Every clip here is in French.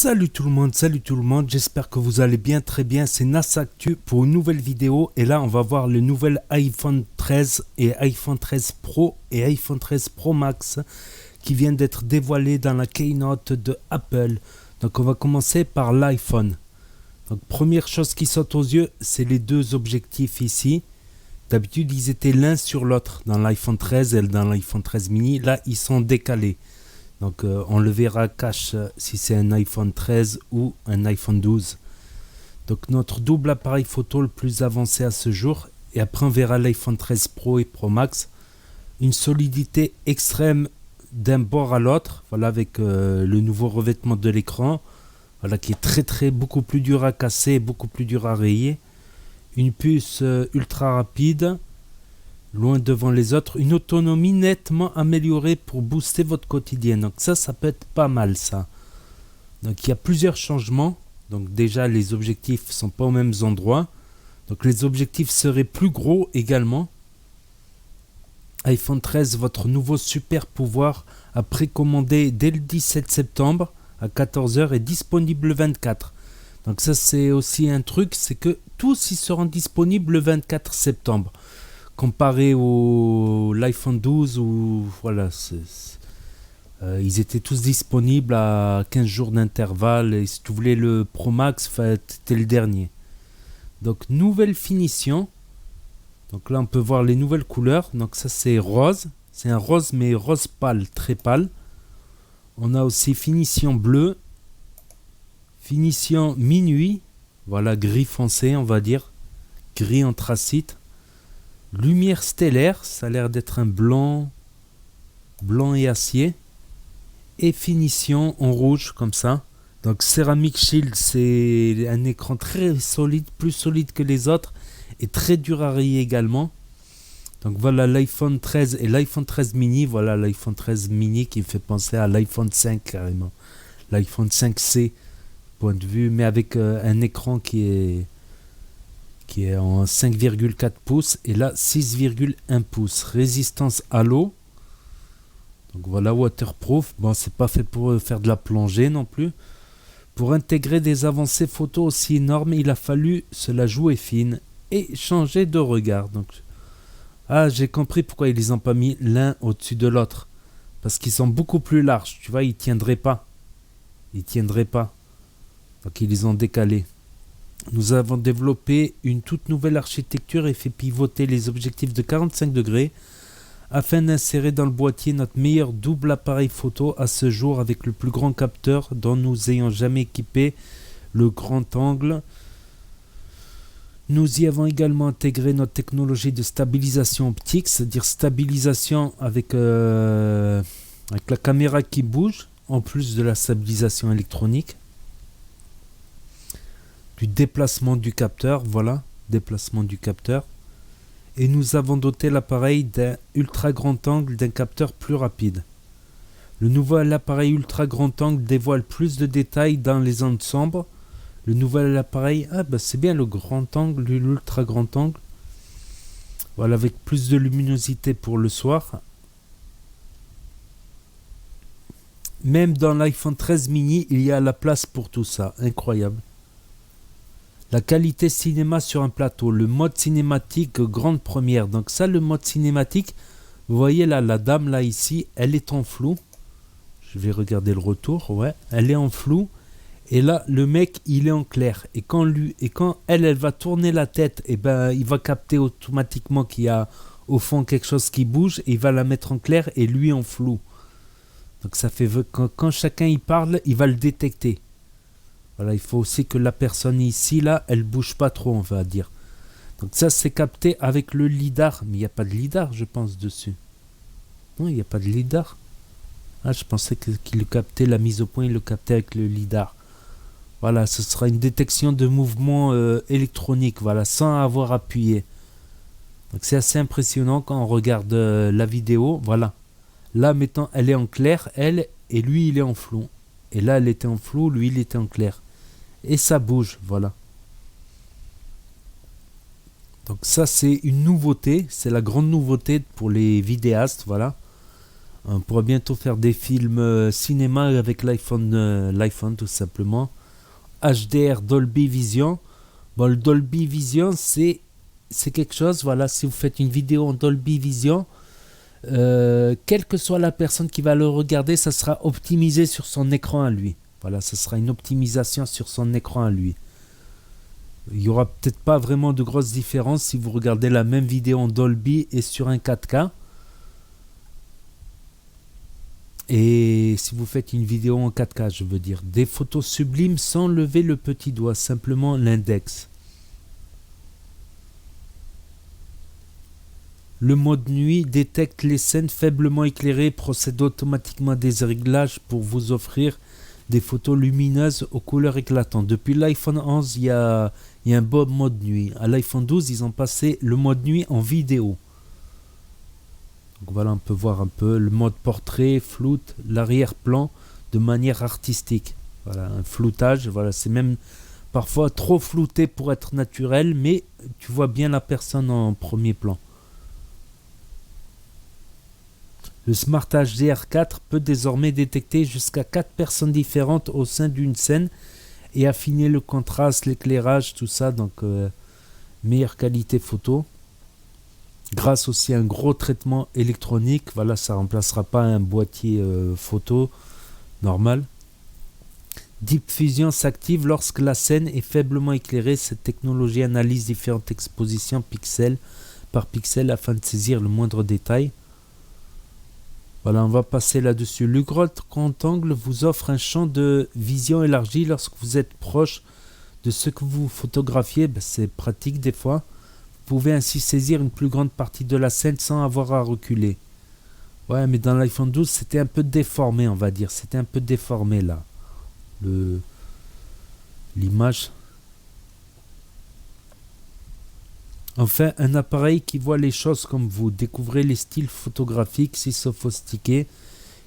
Salut tout le monde, j'espère que vous allez bien, très bien, c'est NasActu pour une nouvelle vidéo et là on va voir le nouvel iPhone 13 et iPhone 13 Pro et iPhone 13 Pro Max qui viennent d'être dévoilés dans la keynote de Apple. Donc on va commencer par l'iPhone. Donc première chose qui saute aux yeux, c'est les deux objectifs ici. D'habitude ils étaient l'un sur l'autre dans l'iPhone 13 et dans l'iPhone 13 mini, là ils sont décalés. Donc on le verra cache si c'est un iPhone 13 ou un iPhone 12. Donc notre double appareil photo le plus avancé à ce jour. Et après on verra l'iPhone 13 Pro et Pro Max. Une solidité extrême d'un bord à l'autre. Voilà, avec le nouveau revêtement de l'écran. Voilà, qui est beaucoup plus dur à casser, beaucoup plus dur à rayer. Une puce ultra rapide. Loin devant les autres, une autonomie nettement améliorée pour booster votre quotidien. Donc ça peut être pas mal ça. Donc il y a plusieurs changements. Donc déjà les objectifs sont pas aux mêmes endroits. Donc les objectifs seraient plus gros également. iPhone 13, votre nouveau super pouvoir à précommander dès le 17 septembre à 14h est disponible le 24. Donc ça c'est aussi un truc, c'est que tous ils seront disponibles le 24 septembre. Comparé au l'iPhone 12 où voilà, ils étaient tous disponibles à 15 jours d'intervalle et si tu voulais le Pro Max, c'était le dernier. Donc nouvelle finition. Donc là on peut voir les nouvelles couleurs. Donc ça c'est rose. C'est un rose mais rose pâle, très pâle. On a aussi finition bleue. Finition minuit. Voilà, gris foncé on va dire. Gris anthracite. Lumière stellaire, ça a l'air d'être un blanc et acier. Et finition en rouge comme ça. Donc Ceramic Shield, c'est un écran très solide, plus solide que les autres et très dur à rayer également. Donc voilà l'iPhone 13 et l'iPhone 13 mini. Voilà l'iPhone 13 mini qui me fait penser à l'iPhone 5 carrément. L'iPhone 5C, point de vue, mais avec un écran qui est en 5,4 pouces et là 6,1 pouces. Résistance à l'eau. Donc voilà, waterproof. Bon, c'est pas fait pour faire de la plongée non plus. Pour intégrer des avancées photos aussi énormes, il a fallu se la jouer fine et changer de regard. Donc, j'ai compris pourquoi ils les ont pas mis l'un au-dessus de l'autre. Parce qu'ils sont beaucoup plus larges. Tu vois, ils tiendraient pas. Donc ils les ont décalés. Nous avons développé une toute nouvelle architecture et fait pivoter les objectifs de 45 degrés afin d'insérer dans le boîtier notre meilleur double appareil photo à ce jour avec le plus grand capteur dont nous ayons jamais équipé, le grand angle. Nous y avons également intégré notre technologie de stabilisation optique, c'est-à-dire stabilisation avec la caméra qui bouge, en plus de la stabilisation électronique. Du déplacement du capteur, voilà, déplacement du capteur. Et nous avons doté l'appareil d'un ultra grand angle d'un capteur plus rapide. Le nouvel appareil ultra grand angle dévoile plus de détails dans les zones sombres. Le nouvel appareil, c'est bien le grand angle, l'ultra grand angle. Voilà, avec plus de luminosité pour le soir. Même dans l'iPhone 13 mini, il y a la place pour tout ça, incroyable. La qualité cinéma sur un plateau, le mode cinématique grande première. Donc ça, le mode cinématique, vous voyez là, la dame là ici, elle est en flou. Je vais regarder le retour, ouais, elle est en flou. Et là, le mec, il est en clair. Et quand elle va tourner la tête, et il va capter automatiquement qu'il y a au fond quelque chose qui bouge, et il va la mettre en clair et lui en flou. Donc ça fait quand chacun y parle, il va le détecter. Voilà, il faut aussi que la personne ici, là, elle bouge pas trop, on va dire. Donc ça, c'est capté avec le lidar. Mais il n'y a pas de lidar, je pense, dessus. Non, il n'y a pas de lidar. Je pensais qu'il le captait, la mise au point, il le captait avec le lidar. Voilà, ce sera une détection de mouvement électronique, voilà, sans avoir appuyé. Donc c'est assez impressionnant quand on regarde la vidéo. Voilà. Là, maintenant, elle est en clair, elle, et lui, il est en flou. Et là, elle était en flou, lui, il était en clair. Et ça bouge, voilà. Donc ça, c'est une nouveauté. C'est la grande nouveauté pour les vidéastes, voilà. On pourra bientôt faire des films cinéma avec l'iPhone tout simplement. HDR Dolby Vision. Bon, le Dolby Vision, c'est quelque chose, voilà, si vous faites une vidéo en Dolby Vision, quelle que soit la personne qui va le regarder, ça sera optimisé sur son écran à lui. Voilà, ça sera une optimisation sur son écran à lui. Il n'y aura peut-être pas vraiment de grosses différences si vous regardez la même vidéo en Dolby et sur un 4K. Et si vous faites une vidéo en 4K, je veux dire, des photos sublimes sans lever le petit doigt, simplement l'index. Le mode nuit détecte les scènes faiblement éclairées, procède automatiquement à des réglages pour vous offrir des photos lumineuses aux couleurs éclatantes. Depuis l'iPhone 11, il y a un bon mode nuit. À l'iPhone 12, ils ont passé le mode nuit en vidéo. Donc voilà, on peut voir un peu le mode portrait, floute, l'arrière-plan de manière artistique. Voilà, un floutage, voilà, c'est même parfois trop flouté pour être naturel, mais tu vois bien la personne en premier plan. Le Smart HDR4 peut désormais détecter jusqu'à 4 personnes différentes au sein d'une scène et affiner le contraste, l'éclairage, tout ça, donc meilleure qualité photo. Grâce aussi à un gros traitement électronique, voilà, ça ne remplacera pas un boîtier photo normal. Deep Fusion s'active lorsque la scène est faiblement éclairée. Cette technologie analyse différentes expositions pixel par pixel afin de saisir le moindre détail. Voilà, on va passer là-dessus. Le grand angle vous offre un champ de vision élargi lorsque vous êtes proche de ce que vous photographiez. C'est pratique des fois. Vous pouvez ainsi saisir une plus grande partie de la scène sans avoir à reculer. Ouais, mais dans l'iPhone 12, c'était un peu déformé, on va dire. C'était un peu déformé là. L'image. Enfin, un appareil qui voit les choses comme vous. Découvrez les styles photographiques si sophistiqués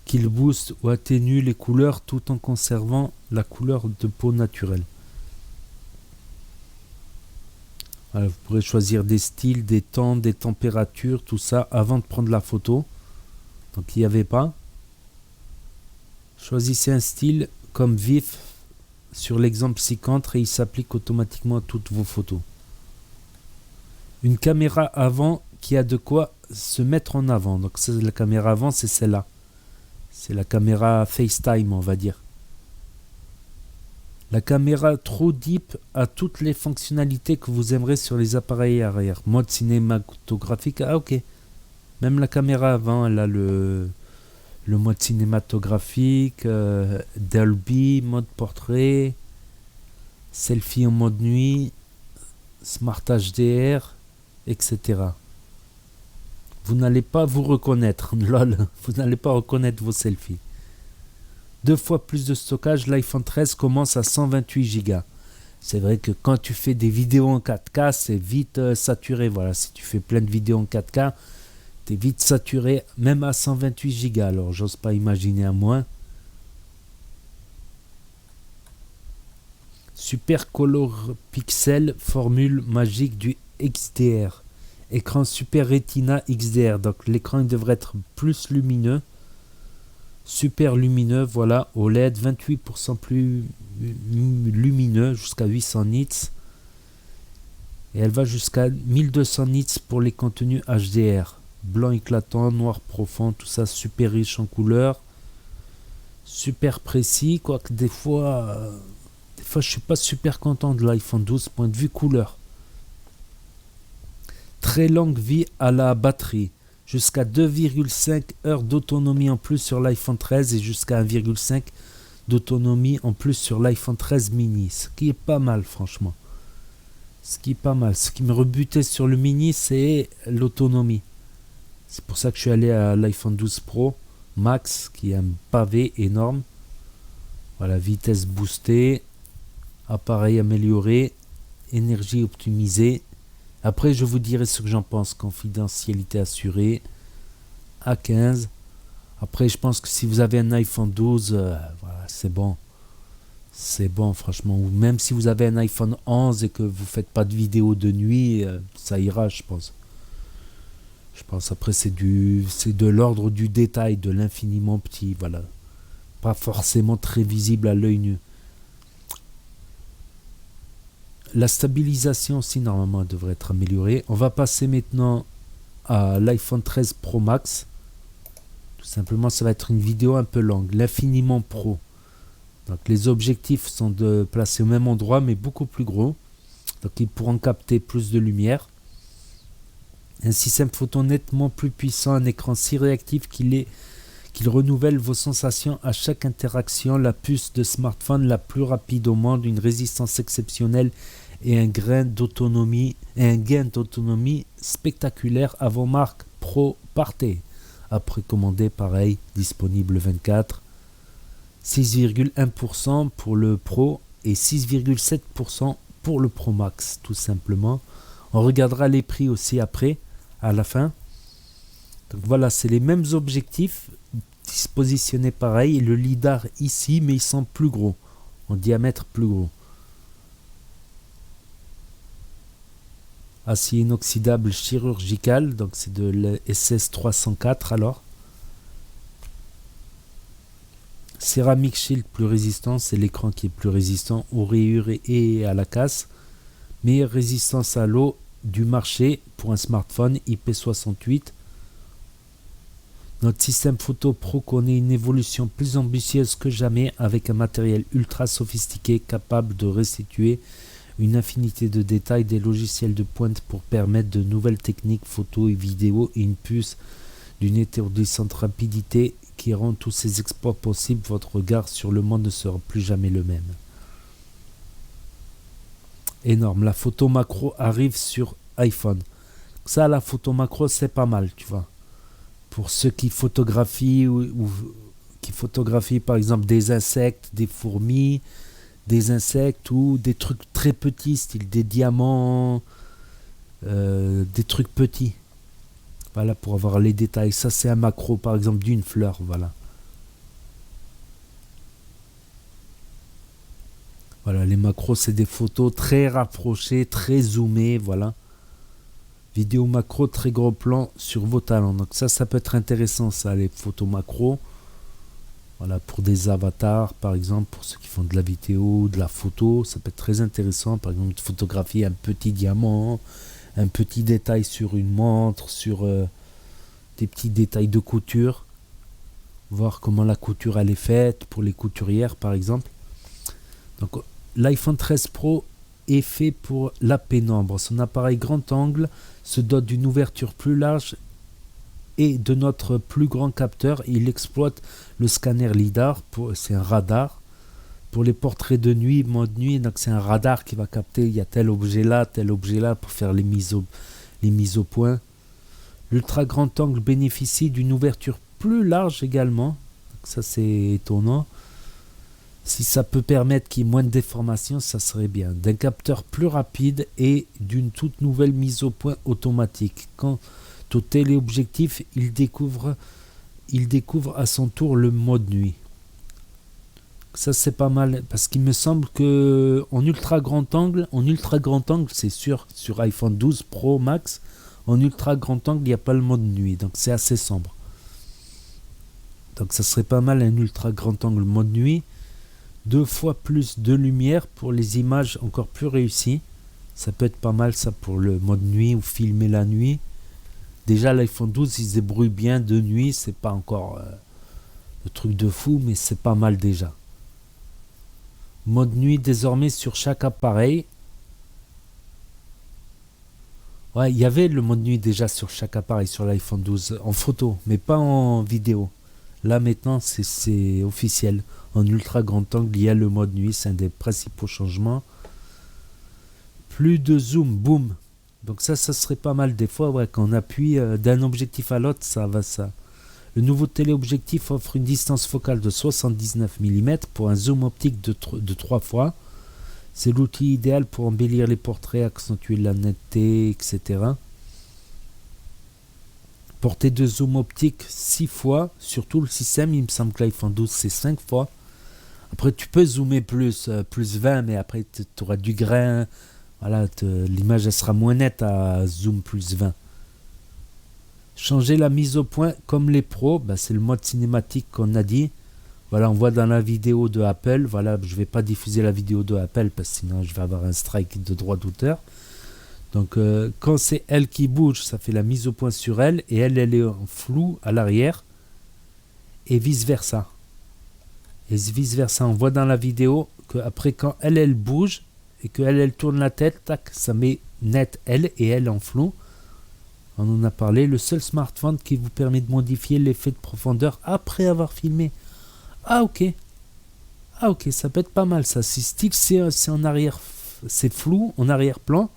qu'il booste ou atténue les couleurs tout en conservant la couleur de peau naturelle. Voilà, vous pourrez choisir des styles, des temps, des températures, tout ça avant de prendre la photo. Donc il n'y avait pas. Choisissez un style comme vif sur l'exemple ci-contre et il s'applique automatiquement à toutes vos photos. Une caméra avant qui a de quoi se mettre en avant. Donc la caméra avant, c'est celle-là. C'est la caméra FaceTime, on va dire. La caméra True Deep a toutes les fonctionnalités que vous aimerez sur les appareils arrière. Mode cinématographique, ah ok. Même la caméra avant, elle a le mode cinématographique, Dolby, mode portrait, selfie en mode nuit, Smart HDR, etc. Vous n'allez pas vous reconnaître, lol, vous n'allez pas reconnaître vos selfies. 2 fois plus de stockage, l'iPhone 13 commence à 128 Go. C'est vrai que quand tu fais des vidéos en 4K, c'est vite saturé. Voilà, si tu fais plein de vidéos en 4K, tu es vite saturé, même à 128 Go. Alors, j'ose pas imaginer à moins. Super Color Pixel, formule magique du XDR. Écran Super Retina XDR. Donc, l'écran devrait être plus lumineux. Super lumineux, voilà, OLED, 28% plus lumineux, jusqu'à 800 nits. Et elle va jusqu'à 1200 nits pour les contenus HDR. Blanc éclatant, noir profond, tout ça super riche en couleurs. Super précis, quoique des fois je suis pas super content de l'iPhone 12, point de vue couleur. Très longue vie à la batterie. Jusqu'à 2,5 heures d'autonomie en plus sur l'iPhone 13 et jusqu'à 1,5 d'autonomie en plus sur l'iPhone 13 mini. Ce qui est pas mal, franchement. Ce qui est pas mal. Ce qui me rebutait sur le mini, c'est l'autonomie. C'est pour ça que je suis allé à l'iPhone 12 Pro Max, qui est un pavé énorme. Voilà, vitesse boostée, appareil amélioré, énergie optimisée. Après, je vous dirai ce que j'en pense. Confidentialité assurée. A15. Après, je pense que si vous avez un iPhone 12, voilà, c'est bon. C'est bon, franchement. Ou même si vous avez un iPhone 11 et que vous ne faites pas de vidéo de nuit, ça ira, je pense. Je pense après c'est de l'ordre du détail, de l'infiniment petit, voilà. Pas forcément très visible à l'œil nu. La stabilisation aussi normalement devrait être améliorée. On va passer maintenant à l'iPhone 13 Pro Max. Tout simplement, ça va être une vidéo un peu longue. L'infiniment pro. Donc les objectifs sont placés au même endroit mais beaucoup plus gros. Donc ils pourront capter plus de lumière. Un système photo nettement plus puissant, un écran si réactif qu'il renouvelle vos sensations à chaque interaction, la puce de smartphone la plus rapide au monde, une résistance exceptionnelle et un gain d'autonomie spectaculaire. Avant marque Pro, partez. À précommander, pareil, disponible 24. 6,1% pour le Pro et 6,7% pour le Pro Max, tout simplement. On regardera les prix aussi après, à la fin. Donc voilà, c'est les mêmes objectifs positionnés pareil. Et le lidar ici, mais ils sont plus gros, en diamètre plus gros. Acier inoxydable chirurgical, donc c'est de l'SS304 alors. Céramique Shield plus résistant, c'est l'écran qui est plus résistant aux rayures et à la casse. Meilleure résistance à l'eau du marché pour un smartphone IP68. Notre système photo pro connaît une évolution plus ambitieuse que jamais avec un matériel ultra sophistiqué capable de restituer une infinité de détails, des logiciels de pointe pour permettre de nouvelles techniques photo et vidéo et une puce d'une étourdissante rapidité qui rend tous ces exploits possibles. Votre regard sur le monde ne sera plus jamais le même. Énorme. La photo macro arrive sur iPhone. Ça, la photo macro, c'est pas mal, tu vois. Pour ceux qui photographient ou qui photographient par exemple des insectes, des fourmis, des insectes ou des trucs très petits, style des diamants, des trucs petits. Voilà, pour avoir les détails. Ça, c'est un macro, par exemple, d'une fleur, voilà. Voilà, les macros, c'est des photos très rapprochées, très zoomées, voilà. Vidéo macro, très gros plan sur vos talents. Donc ça peut être intéressant, ça, les photos macro. Voilà, pour des avatars, par exemple, pour ceux qui font de la vidéo, de la photo, ça peut être très intéressant. Par exemple, de photographier un petit diamant, un petit détail sur une montre, sur des petits détails de couture. Voir comment la couture, elle est faite, pour les couturières, par exemple. Donc, l'iPhone 13 Pro est fait pour la pénombre. Son appareil grand angle se dote d'une ouverture plus large et de notre plus grand capteur. Il exploite le scanner lidar, c'est un radar. Pour les portraits de nuit, mode nuit, donc c'est un radar qui va capter, il y a tel objet là pour faire les mises au point. L'ultra grand angle bénéficie d'une ouverture plus large également. Donc ça c'est étonnant. Si ça peut permettre qu'il y ait moins de déformations, ça serait bien. D'un capteur plus rapide et d'une toute nouvelle mise au point automatique. Quant au téléobjectif, il découvre à son tour le mode nuit. Ça c'est pas mal parce qu'il me semble que en ultra grand angle c'est sûr sur iPhone 12 Pro Max, en ultra grand angle il n'y a pas le mode nuit, donc c'est assez sombre. Donc ça serait pas mal un ultra grand angle mode nuit. 2 fois plus de lumière pour les images encore plus réussies. Ça peut être pas mal ça pour le mode nuit ou filmer la nuit. Déjà l'iPhone 12 il se débrouille bien de nuit, c'est pas encore le truc de fou mais c'est pas mal déjà. Mode nuit désormais sur chaque appareil. Ouais, il y avait le mode nuit déjà sur chaque appareil sur l'iPhone 12 en photo mais pas en vidéo. Là maintenant c'est officiel. En ultra grand angle, il y a le mode nuit, c'est un des principaux changements. Plus de zoom, boom. Donc ça serait pas mal des fois, ouais, quand on appuie d'un objectif à l'autre, ça va ça. Le nouveau téléobjectif offre une distance focale de 79 mm pour un zoom optique de 3 fois. C'est l'outil idéal pour embellir les portraits, accentuer la netteté, etc. Portée de zoom optique 6 fois, sur tout le système, il me semble que l'iPhone 12 c'est 5 fois. Après tu peux zoomer plus 20, mais après tu auras du grain, voilà, l'image elle sera moins nette à zoom plus 20. Changer la mise au point comme les pros, bah, c'est le mode cinématique qu'on a dit. Voilà, on voit dans la vidéo de Apple. Voilà, je vais pas diffuser la vidéo de Apple parce que sinon je vais avoir un strike de droit d'auteur. Donc quand c'est elle qui bouge, ça fait la mise au point sur elle et elle est en flou à l'arrière et vice versa. Et vice versa, on voit dans la vidéo que après quand elle bouge et qu'elle tourne la tête, tac, ça met net elle et elle en flou. On en a parlé, le seul smartphone qui vous permet de modifier l'effet de profondeur après avoir filmé. Ah ok, ça peut être pas mal ça. Si stick c'est en arrière, c'est flou, en arrière-plan,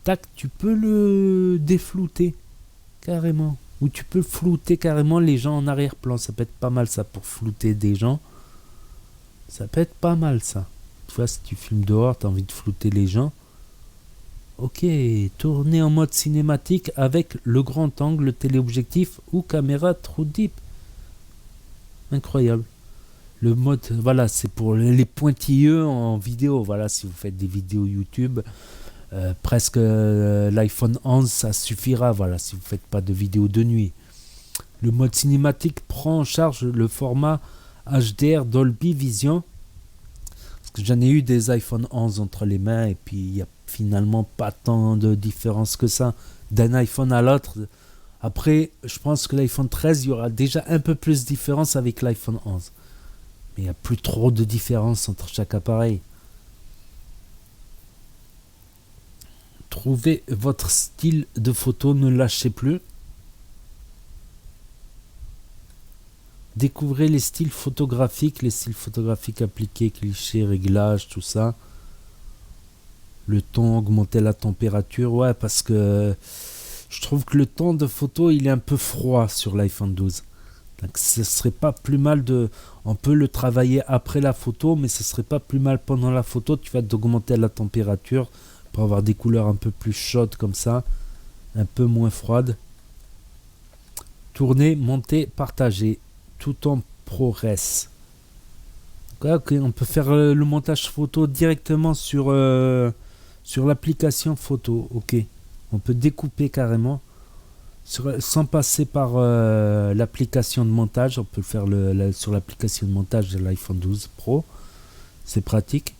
tac, tu peux le déflouter carrément. Ou tu peux flouter carrément les gens en arrière-plan. Ça peut être pas mal ça pour flouter des gens. Ça peut être pas mal ça. Tu vois, si tu filmes dehors, tu as envie de flouter les gens. Ok, tourner en mode cinématique avec le grand angle, le téléobjectif ou caméra True Deep. Incroyable. Le mode, voilà, c'est pour les pointilleux en vidéo. Voilà, si vous faites des vidéos YouTube, presque l'iPhone 11, ça suffira. Voilà, si vous ne faites pas de vidéos de nuit. Le mode cinématique prend en charge le format HDR Dolby Vision. Parce que j'en ai eu des iPhone 11 entre les mains et puis il n'y a finalement pas tant de différence que ça d'un iPhone à l'autre. Après, je pense que l'iPhone 13, il y aura déjà un peu plus de différence avec l'iPhone 11. Mais il n'y a plus trop de différence entre chaque appareil. Trouvez votre style de photo, ne lâchez plus. Découvrez les styles photographiques appliqués, clichés, réglages, tout ça. Le ton, augmenter la température, ouais, parce que je trouve que le ton de photo, il est un peu froid sur l'iPhone 12. Donc ce serait pas plus mal de... On peut le travailler après la photo, mais ce serait pas plus mal pendant la photo, tu vas d'augmenter la température pour avoir des couleurs un peu plus chaudes comme ça, un peu moins froides. Tourner, monter, partager, tout en ProRes. Ok, on peut faire le montage photo directement sur l'application photo. Ok, on peut découper carrément. Sans passer par l'application de montage, on peut le faire sur l'application de montage de l'iPhone 12 Pro. C'est pratique.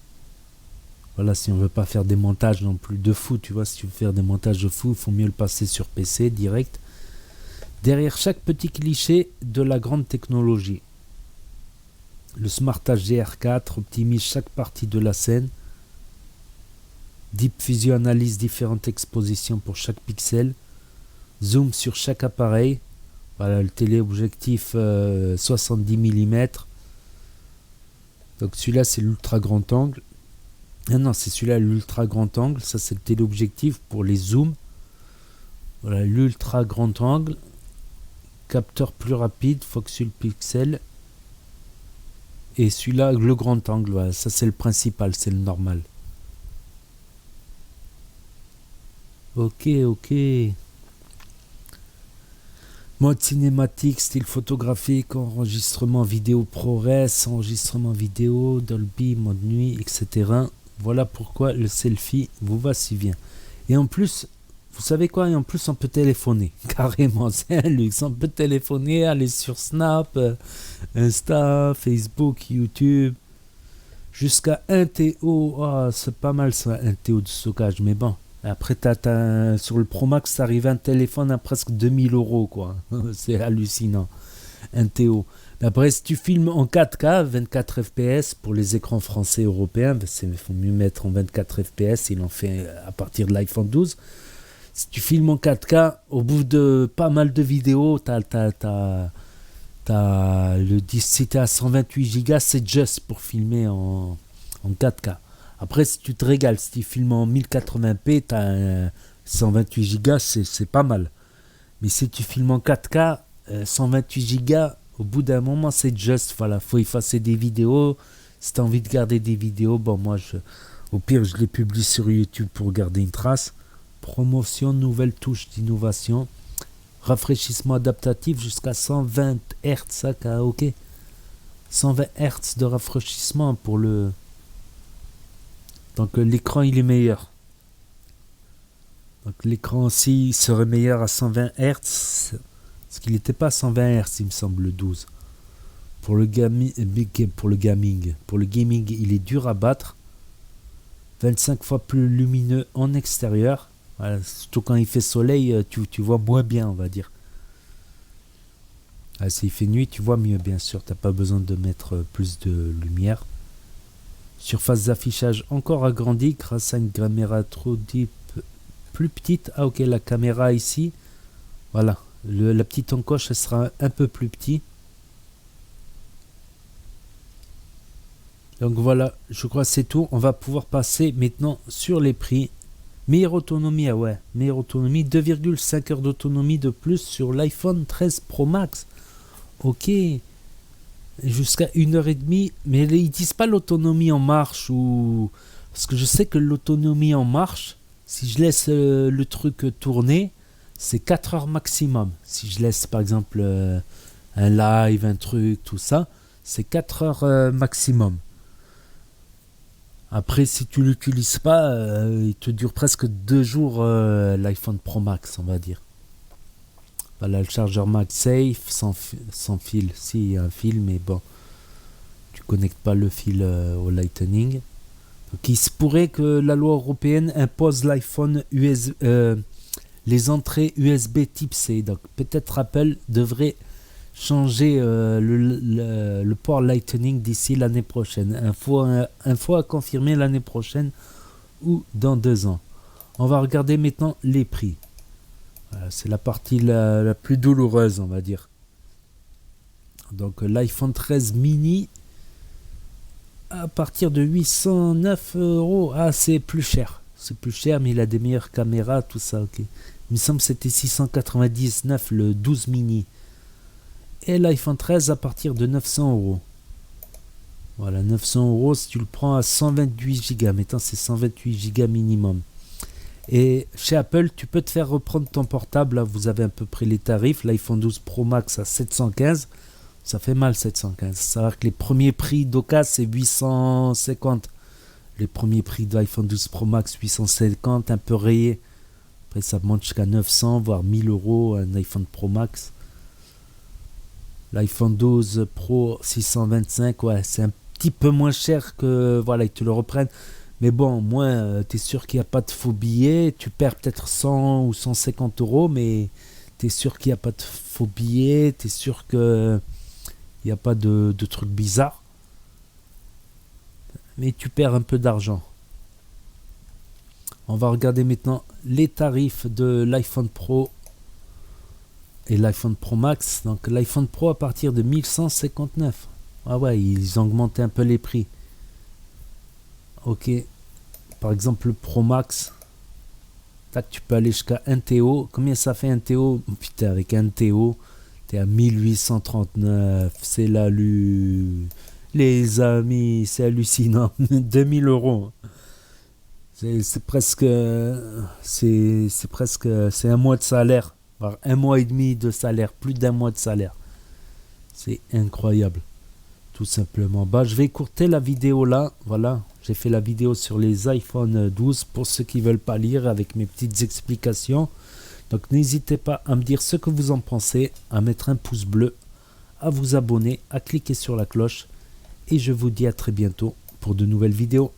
Voilà, si on veut pas faire des montages non plus de fou, tu vois, si tu veux faire des montages de fou, il faut mieux le passer sur PC direct. Derrière chaque petit cliché de la grande technologie, le Smart HDR4 optimise chaque partie de la scène. Deep Fusion analyse différentes expositions pour chaque pixel. Zoom sur chaque appareil. Voilà, le téléobjectif 70 mm. Donc celui-là c'est l'ultra grand angle. Ah non, c'est celui-là l'ultra grand angle. Ça c'est le téléobjectif pour les zooms. Voilà, l'ultra grand angle. Capteur plus rapide, focus pixel. Et celui-là, le grand angle. Voilà, ça c'est le principal, c'est le normal. Ok. Mode cinématique, style photographique, enregistrement vidéo ProRes, enregistrement vidéo, Dolby, mode nuit, etc. Voilà pourquoi le selfie vous va si bien. Et en plus, vous savez quoi? Et en plus, on peut téléphoner. Carrément, c'est un luxe. On peut téléphoner, aller sur Snap, Insta, Facebook, YouTube. Jusqu'à 1 TO. Oh, c'est pas mal ça, 1 TO de stockage. Mais bon. Après, sur le Pro Max, ça arrive un téléphone à presque 2000 €, quoi. C'est hallucinant. Un TO. Après, si tu filmes en 4K, 24 FPS pour les écrans français et européens, il faut mieux mettre en 24 FPS, il en fait à partir de l'iPhone 12. Si tu filmes en 4K, au bout de pas mal de vidéos, le disque, si t'es à 128 Go, c'est juste pour filmer en 4K. Après, si tu te régales, si tu filmes en 1080p, tu as 128 Go, c'est pas mal. Mais si tu filmes en 4K, 128 Go, au bout d'un moment, c'est juste. Voilà, faut effacer des vidéos. Si tu as envie de garder des vidéos, bon, moi, au pire, je les publie sur YouTube pour garder une trace. Promotion, nouvelle touche d'innovation. Rafraîchissement adaptatif jusqu'à 120 Hz, ça, ok. 120 Hz de rafraîchissement pour le... Donc l'écran il est meilleur. Donc l'écran aussi serait meilleur à 120 Hz. Parce qu'il n'était pas à 120 Hz, il me semble, le 12. Pour le gaming, il est dur à battre. 25 fois plus lumineux en extérieur. Voilà, surtout quand il fait soleil, tu vois moins bien, on va dire. Ah, s'il fait nuit, tu vois mieux, bien sûr. Tu n'as pas besoin de mettre plus de lumière. Surface d'affichage encore agrandie grâce à une caméra trop deep plus petite. Ah ok, la caméra ici, voilà, la petite encoche, elle sera un peu plus petite. Donc voilà, je crois que c'est tout. On va pouvoir passer maintenant sur les prix. Meilleure autonomie, ah ouais, meilleure autonomie, 2,5 heures d'autonomie de plus sur l'iPhone 13 Pro Max. Ok, jusqu'à 1h30, mais ils disent pas l'autonomie en marche ou... Parce que je sais que l'autonomie en marche, si je laisse le truc tourner, c'est 4 heures maximum. Si je laisse par exemple un live, un truc, tout ça, c'est 4 heures maximum. Après, si tu l'utilises pas, il te dure presque 2 jours l'iPhone Pro Max, on va dire. Voilà le chargeur MagSafe sans fil. Si, il y a un fil, mais bon, tu connectes pas le fil au Lightning. Donc, il se pourrait que la loi européenne impose l'iPhone les entrées USB Type C. Donc, peut-être Apple devrait changer le port Lightning d'ici l'année prochaine. Info à confirmer l'année prochaine ou dans 2 ans. On va regarder maintenant les prix. Voilà, c'est la partie la plus douloureuse, on va dire. Donc l'iPhone 13 mini à partir de 809 €. Ah, c'est plus cher. C'est plus cher, mais il a des meilleures caméras, tout ça. Ok. Il me semble que c'était 699 le 12 mini. Et l'iPhone 13 à partir de 900 €. Voilà, 900 € si tu le prends à 128 Go. Maintenant, c'est 128 Go minimum. Et chez Apple, tu peux te faire reprendre ton portable. Là, vous avez à peu près les tarifs. L'iPhone 12 Pro Max à 715. Ça fait mal, 715. Ça veut dire que les premiers prix d'occasion, c'est 850. Les premiers prix de l'iPhone 12 Pro Max, 850, un peu rayé. Après, ça monte jusqu'à 900, voire 1000 € un iPhone Pro Max. L'iPhone 12 Pro 625, ouais, c'est un petit peu moins cher que, voilà, ils te le reprennent. Mais bon, moins, tu es sûr qu'il n'y a pas de faux billets. Tu perds peut-être 100 ou 150 €, mais tu es sûr qu'il n'y a pas de faux billets. Tu es sûr qu'il n'y a pas de trucs bizarres. Mais tu perds un peu d'argent. On va regarder maintenant les tarifs de l'iPhone Pro et l'iPhone Pro Max. Donc l'iPhone Pro à partir de 1159. Ah ouais, ils ont augmenté un peu les prix. Ok, par exemple le Pro Max, tac, tu peux aller jusqu'à 1 TO. Combien ça fait 1 TO? Putain, avec 1 TO, t'es à 1839. C'est les amis, c'est hallucinant. 2000 €. C'est presque, c'est un mois de salaire, voire un mois et demi de salaire, plus d'un mois de salaire. C'est incroyable. Tout simplement. Bah, je vais écourter la vidéo là. Voilà, j'ai fait la vidéo sur les iPhone 12 pour ceux qui ne veulent pas lire avec mes petites explications. Donc n'hésitez pas à me dire ce que vous en pensez, à mettre un pouce bleu, à vous abonner, à cliquer sur la cloche. Et je vous dis à très bientôt pour de nouvelles vidéos.